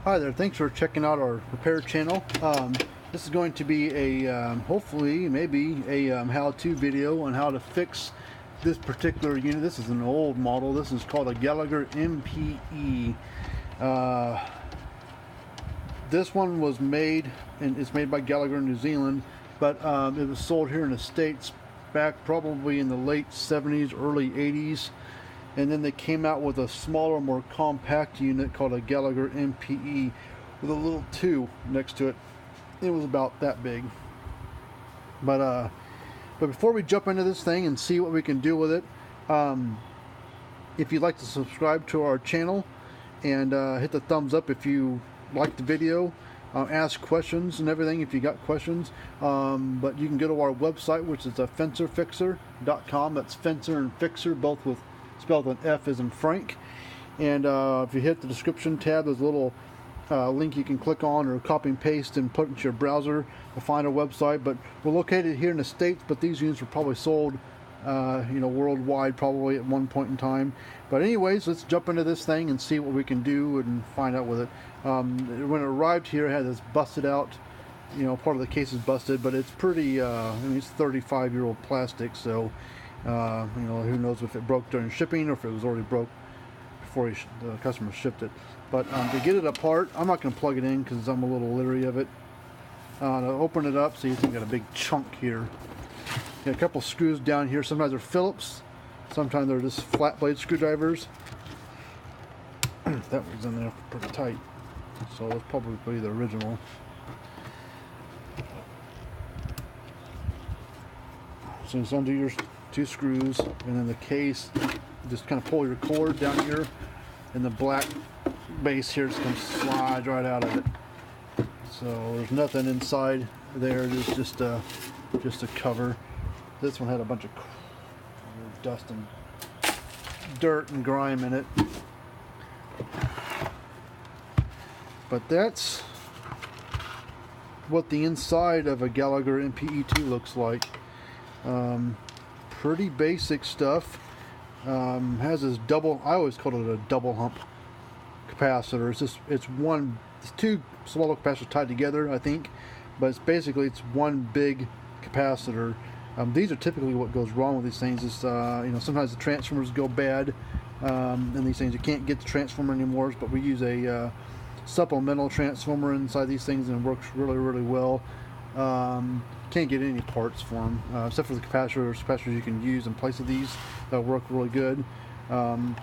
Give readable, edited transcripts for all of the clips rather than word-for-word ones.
Hi there, thanks for checking out our repair channel. This is going to be a, hopefully, maybe a how-to video on how to fix this particular unit. This is an old model. This is called a Gallagher MPE. This one was made, and it's made by Gallagher in New Zealand, but it was sold here in the States back probably in the late 70s, early 80s. And then they came out with a smaller, more compact unit called a Gallagher MPE with a little 2 next to it. It was about that big. But before we jump into this thing and see what we can do with it, if you'd like to subscribe to our channel and hit the thumbs up if you like the video, ask questions and everything if you got questions. But you can go to our website, which is fencerfixer.com. That's fencer and fixer, both with spelled with an F as in Frank. And if you hit the description tab, there's a little link you can click on or copy and paste and put into your browser to find our website. But we're located here in the States, but these units were probably sold worldwide probably at one point in time. But anyways, let's jump into this thing and see what we can do and find out with it. When it arrived here, it had this busted out, part of the case is busted, but it's pretty, it's 35-year-old plastic, so who knows if it broke during shipping or if it was already broke before the customer shipped it. But to get it apart, I'm not going to plug it in because I'm a little leery of it. To open it up, so you can get a big chunk here. Got a couple screws down here. Sometimes they're Phillips, sometimes they're just flat blade screwdrivers. That one's in there pretty tight, so that's probably the original. So just undo your 2 screws, and then the case, just kind of pull your cord down here, and the black base here just comes slide right out of it. So there's nothing inside there. There's just a cover. This one had a bunch of dust and dirt and grime in it. But that's what the inside of a Gallagher MPE2 looks like. Pretty basic stuff. Has this double, I always call it a double hump capacitor. It's 2 smaller capacitors tied together, I think, but it's one big capacitor. These are typically what goes wrong with these things. Is sometimes the transformers go bad, and these things you can't get the transformer anymore. But we use a supplemental transformer inside these things, and it works really, really well. Can't get any parts for them except for the capacitors you can use in place of these that work really good. And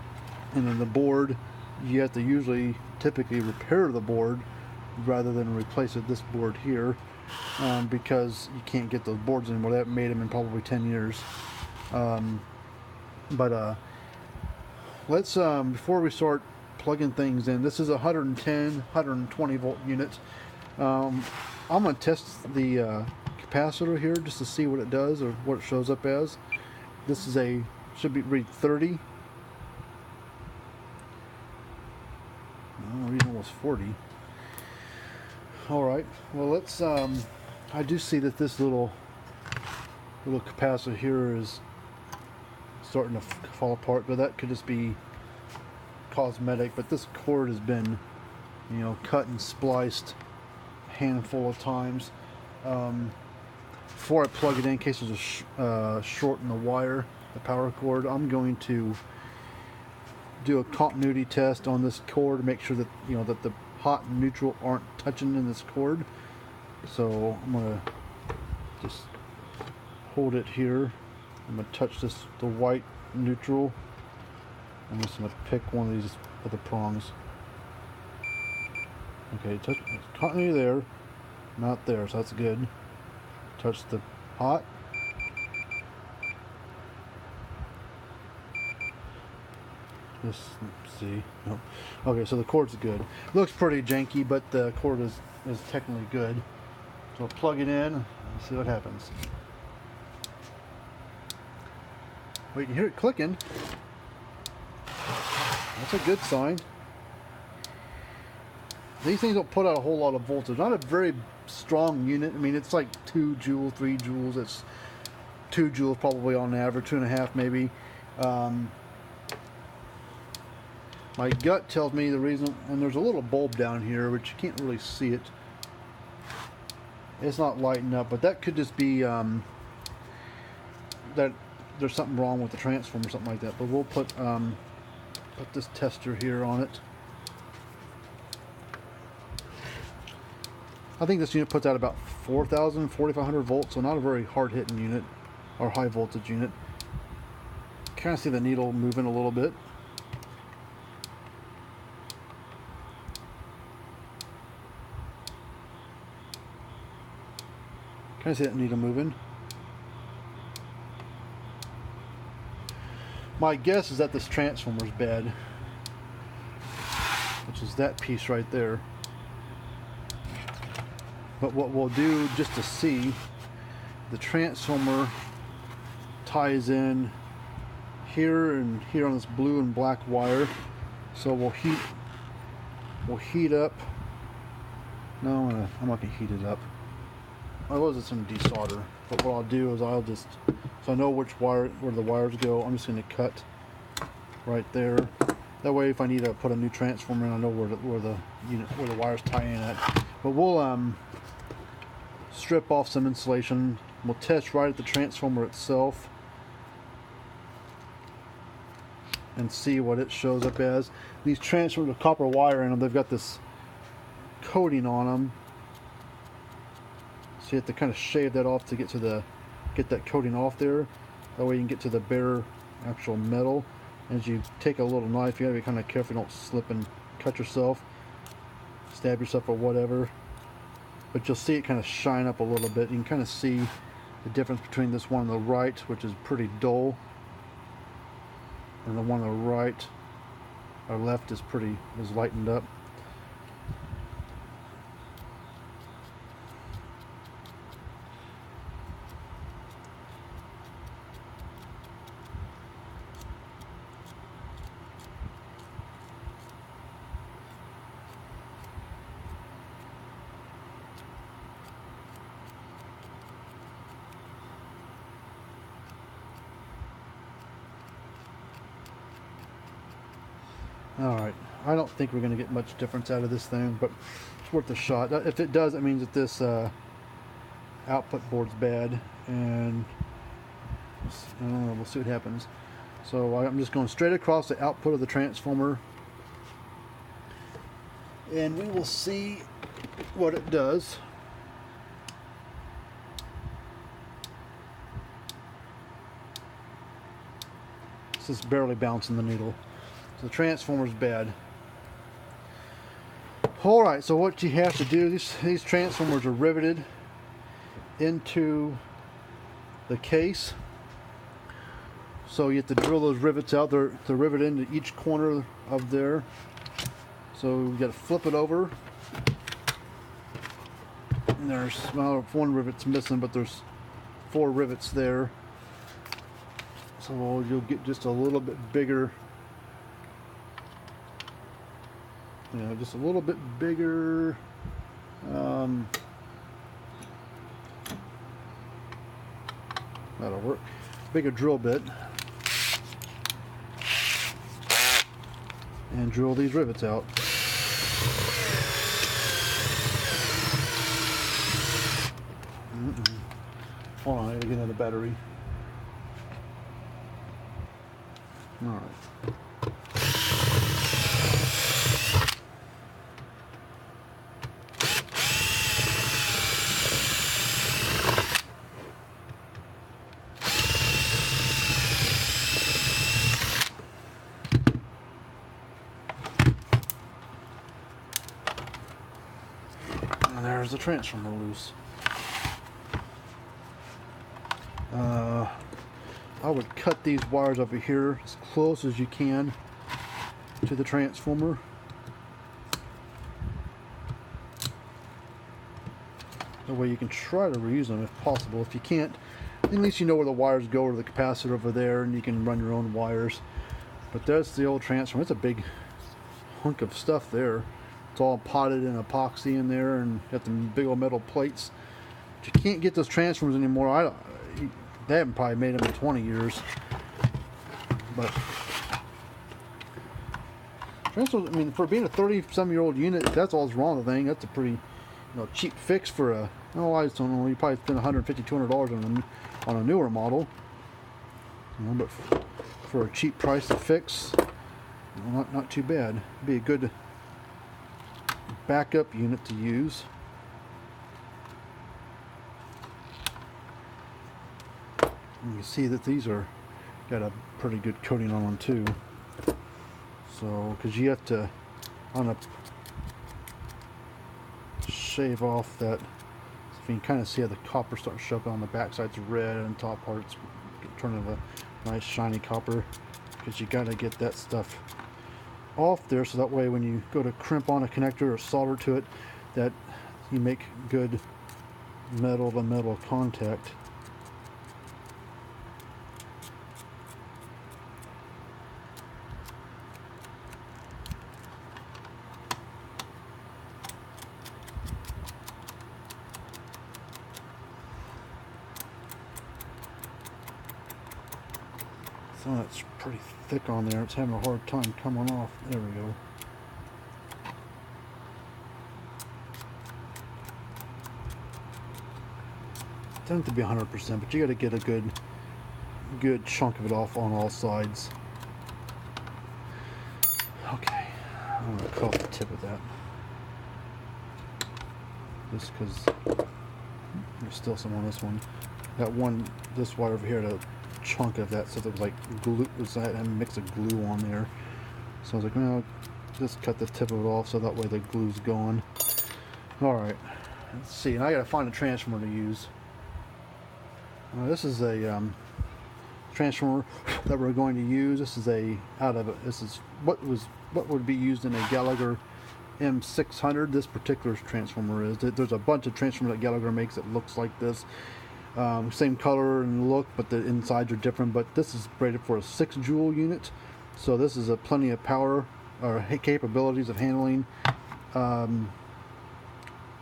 then the board, you have to typically repair the board rather than replace it. This board here, because you can't get those boards anymore. That made them in probably 10 years. Let's before we start plugging things in, this is a 120 volt unit. I'm going to test the capacitor here just to see what it does or what it shows up as. This is should read 30. Oh, reading almost 40. Alright, well let's, I do see that this little capacitor here is starting to fall apart, but that could just be cosmetic. But this cord has been, cut and spliced a handful of times. Before I plug it in case there's a short in the wire, the power cord, I'm going to do a continuity test on this cord to make sure that that the hot and neutral aren't touching in this cord. So I'm gonna just hold it here. I'm gonna touch the white neutral. I'm just gonna pick one of these of the prongs. Okay, touch continuity there, not there, so that's good. Touch the hot. Let's see. Nope. Okay, so the cord's good. Looks pretty janky, but the cord is technically good. So I'll plug it in and see what happens. Well, you can hear it clicking. That's a good sign. These things don't put out a whole lot of voltage. Not a very strong unit. I mean, it's like 2 joules, 3 joules. It's 2 joules probably on average, 2.5 maybe. My gut tells me the reason, and there's a little bulb down here, which you can't really see it. It's not lighting up, but that could just be that there's something wrong with the transformer or something like that. But we'll put this tester here on it. I think this unit puts out about 4,500 volts, so not a very hard-hitting unit or high voltage unit. Kind of see the needle moving a little bit. Kind of see that needle moving. My guess is that this transformer's bad, which is that piece right there. But what we'll do, just to see, the transformer ties in here and here on this blue and black wire. So we'll heat up. No, I'm not gonna heat it up. I was just gonna desolder, but what I'll do is I'll just, so I know where the wires go, I'm just gonna cut right there. That way, if I need to put a new transformer in, I know where the wires tie in at. But we'll strip off some insulation. We'll test right at the transformer itself and see what it shows up as. These transformers with copper wire in them, they've got this coating on them. So you have to kind of shave that off to get that coating off there. That way you can get to the bare actual metal. As you take a little knife, you gotta be kind of careful you don't slip and cut yourself, stab yourself or whatever. But you'll see it kind of shine up a little bit. You can kind of see the difference between this one on the right, which is pretty dull, and the one on the right or left is lightened up. Alright, I don't think we're going to get much difference out of this thing, but it's worth a shot. If it does, it means that this output board's bad, and I don't know, we'll see what happens. So I'm just going straight across the output of the transformer, and we will see what it does. This is barely bouncing the needle. So the transformer's bad. Alright, so what you have to do, these transformers are riveted into the case. So you have to drill those rivets out. They're riveted into each corner of there. So you got to flip it over. And there's, well, one rivet's missing, but there's 4 rivets there. So you'll get just a little bit bigger. Just a little bit bigger that'll work. Bigger drill bit, and drill these rivets out. Hold on, I gotta get another battery. All right. There's the transformer loose. I would cut these wires over here as close as you can to the transformer. That way you can try to reuse them if possible. If you can't, at least you know where the wires go to the capacitor over there, and you can run your own wires. But that's the old transformer. It's a big hunk of stuff there. It's all potted in epoxy in there, and got the big old metal plates. But you can't get those transformers anymore. They haven't probably made them in 20 years. But Transformers, I mean, for being a 30-some-year-old unit, that's all's wrong with the thing. That's a pretty, cheap fix for a. Oh, I just don't know. You probably spend $150, $200 on a newer model. But for a cheap price to fix, not too bad. Be a good backup unit to use. You can see that these are got a pretty good coating on them too. So, because you have to shave off that. So you can kind of see how the copper starts to show up on the back side. It's red and top part's turning a nice shiny copper. Because you got to get that stuff off there, so that way when you go to crimp on a connector or solder to it, that you make good metal to metal contact. So that's pretty thick on there. It's having a hard time coming off. There we go. It tends to be 100%, but you got to get a good chunk of it off on all sides. Okay, I'm going to cut off the tip of that. Just because there's still some on this one. That one, this wire over here, the chunk of that, so there was like glue, and mix of glue on there. So I was like, well, just cut the tip of it off so that way the glue's gone. Alright, let's see. And I gotta find a transformer to use. This is a transformer that we're going to use. This is this is what would be used in a Gallagher M600. This particular transformer is. There's a bunch of transformers that Gallagher makes that looks like this. Same color and look, but the insides are different. But this is rated for a 6 joule unit, so this is plenty of power or capabilities of handling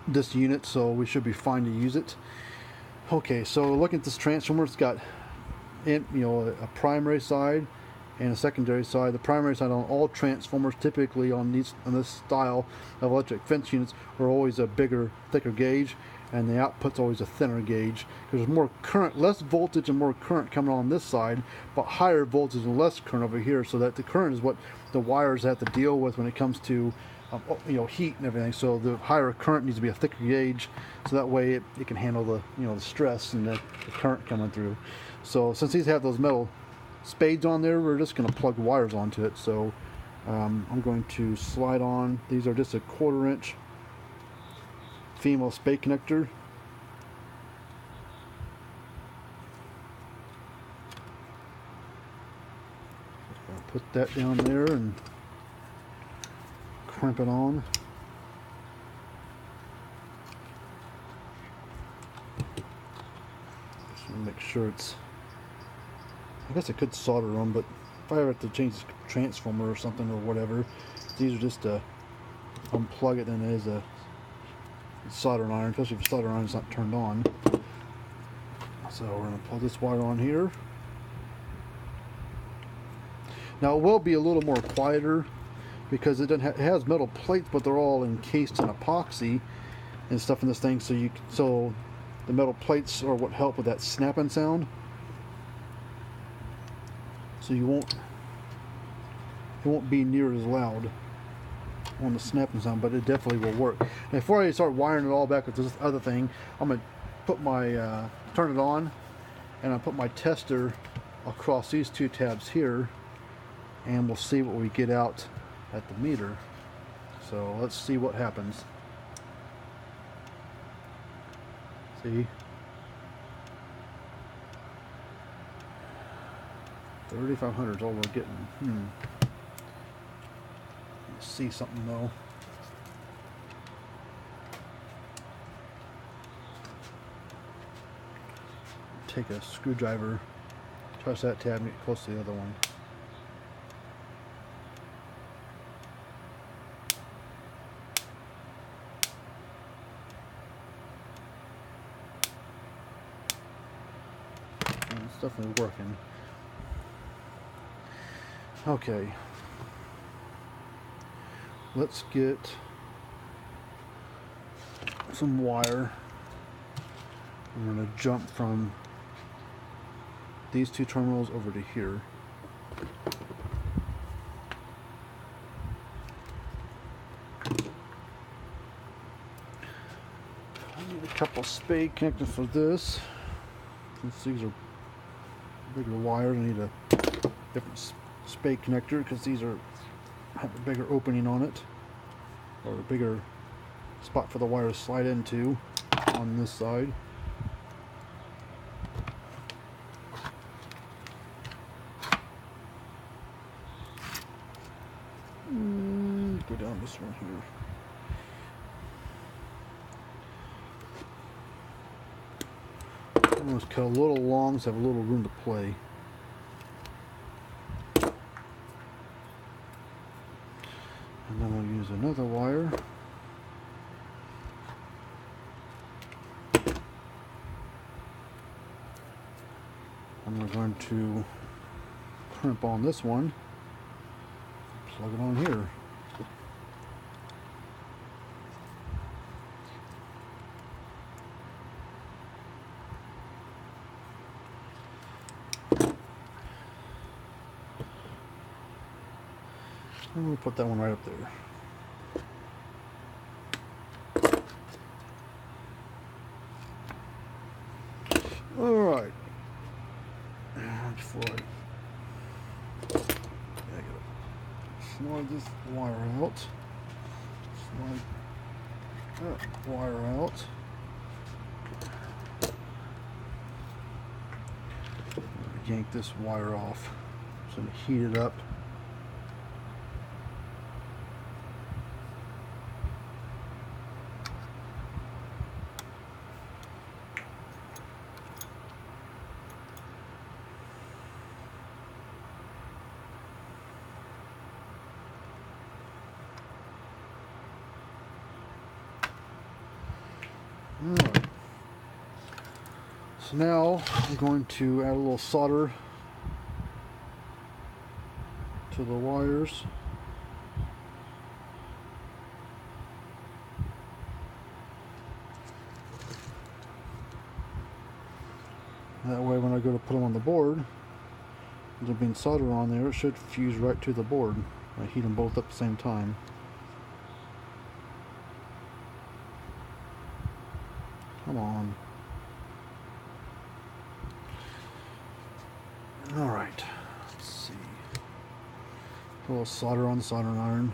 this unit, so we should be fine to use it. Okay, so looking at this transformer, it's got a primary side and a secondary side. The primary side on all transformers, typically on this style of electric fence units, are always a bigger, thicker gauge, and the output's always a thinner gauge because there's more current, less voltage and more current coming on this side, but higher voltage and less current over here. So that the current is what the wires have to deal with when it comes to heat and everything. So the higher current needs to be a thicker gauge, so that way it can handle the the stress and the current coming through. So since these have those metal spades on there, we're just going to plug wires onto it. So I'm going to slide on. These are just a 1/4 inch female spade connector. Put that down there and crimp it on. Just want to make sure it's. I guess I could solder them, but if I ever have to change the transformer or something or whatever, these are just to unplug it, and it is a soldering iron, especially if the soldering iron is not turned on. So we're going to plug this wire on here. Now it will be a little more quieter because it has metal plates, but they're all encased in epoxy and stuff in this thing. So the metal plates are what help with that snapping sound. So it won't be near as loud on the snapping sound, but it definitely will work. Now, before I start wiring it all back with this other thing, I'm gonna put my turn it on, and I'll put my tester across these two tabs here, and we'll see what we get out at the meter. So let's see what happens. See, 3,500 is all we're getting. Let's see something though. Take a screwdriver, touch that tab, and get close to the other one. And it's definitely working. Okay. let's get some wire. I'm going to jump from these two terminals over to here. I need a couple spade connectors for this. Since these are bigger wires, I need a different spade connector because these have a bigger opening on it, or a bigger spot for the wire to slide into on this side. Go down this one here. I'm going to cut a little long so I have a little room to play. And then I'll use another wire. And we're going to crimp on this one, plug it on here. And we'll put that one right up there. Alright. Before I gotta slide this wire out. Slide that wire out. Yank this wire off. So I'm going to heat it up. Alright, so now I'm going to add a little solder to the wires. That way when I go to put them on the board, there being solder on there, it should fuse right to the board. I heat them both up at the same time. Come on. Alright, let's see. A little solder on the soldering iron.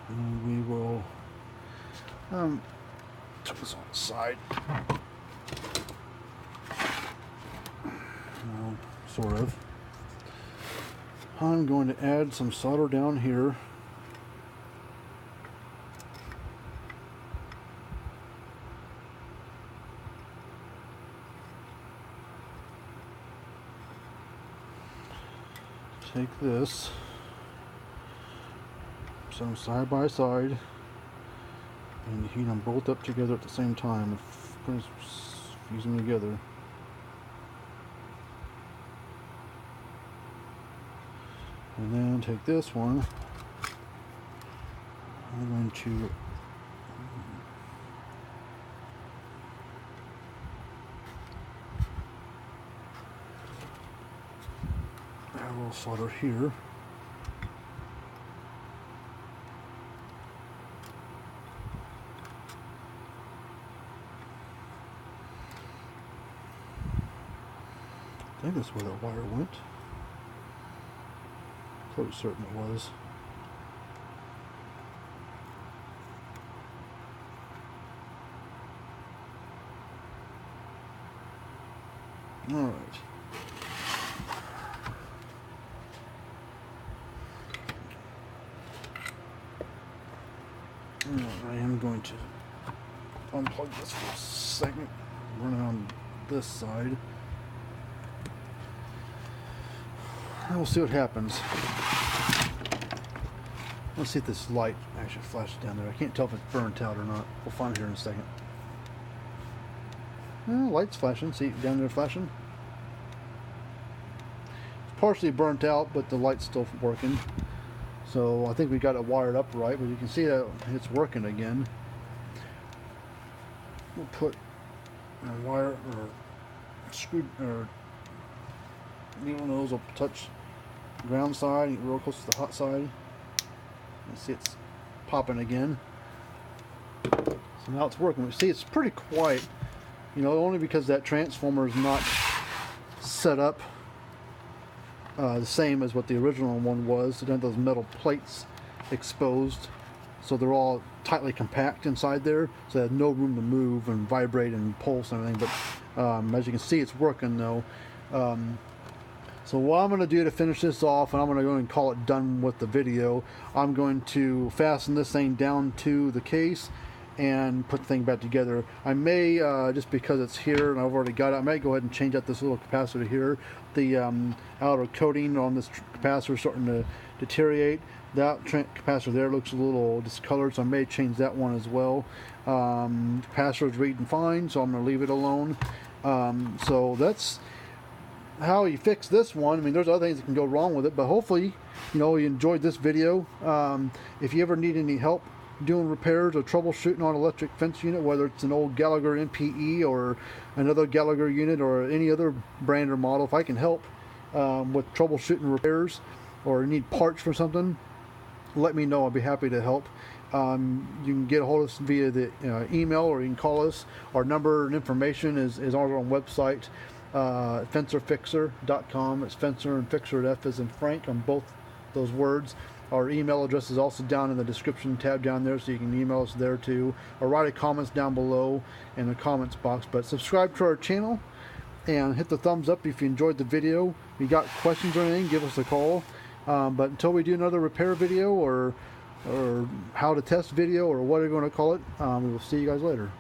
And we will put this on the side. Well, sort of. I'm going to add some solder down here. Take this, set them side by side, and heat them both up together at the same time. Fuse them together. And then take this one. I'm going to add a little solder here. I think that's where that wire went. Pretty certain it was. All right. I am going to unplug this for a second, run it on this side, and we'll see what happens. Let's see if this light actually flashes down there. I can't tell if it's burnt out or not. We'll find it here in a second. Light's flashing. See, down there flashing? It's partially burnt out, but the light's still working. So I think we got it wired up right, but you can see that it's working again. We'll put a wire or screw or needle nose will touch ground side, get real close to the hot side. You see it's popping again. So now it's working. We see it's pretty quiet, you know, only because that transformer is not set up the same as what the original one was. It had those metal plates exposed, so they're all tightly compact inside there, so they have no room to move and vibrate and pulse and everything. But as you can see, it's working though. So what I'm going to do to finish this off, and I'm going to go and call it done with the video, I'm going to fasten this thing down to the case and put the thing back together. I may, just because it's here and I've already got it, I may go ahead and change out this little capacitor here. The outer coating on this capacitor is starting to deteriorate. That capacitor there looks a little discolored, so I may change that one as well. Capacitor is reading fine, so I'm going to leave it alone. So that's how you fix this one. I mean, there's other things that can go wrong with it, but hopefully, you know, you enjoyed this video. If you ever need any help doing repairs or troubleshooting on an electric fence unit, whether it's an old Gallagher MPE or another Gallagher unit or any other brand or model, if I can help with troubleshooting repairs or need parts for something, let me know. I'll be happy to help. You can get a hold of us via the email, or you can call us. Our number and information is on our website, fencerfixer.com. It's fencer and fixer, F as in Frank on both those words. Our email address is also down in the description tab down there, so you can email us there too, or write a comments down below in the comments box. But subscribe to our channel and hit the thumbs up if you enjoyed the video. If you got questions or anything, give us a call. But until we do another repair video or how to test video or what we're going to call it, we will see you guys later.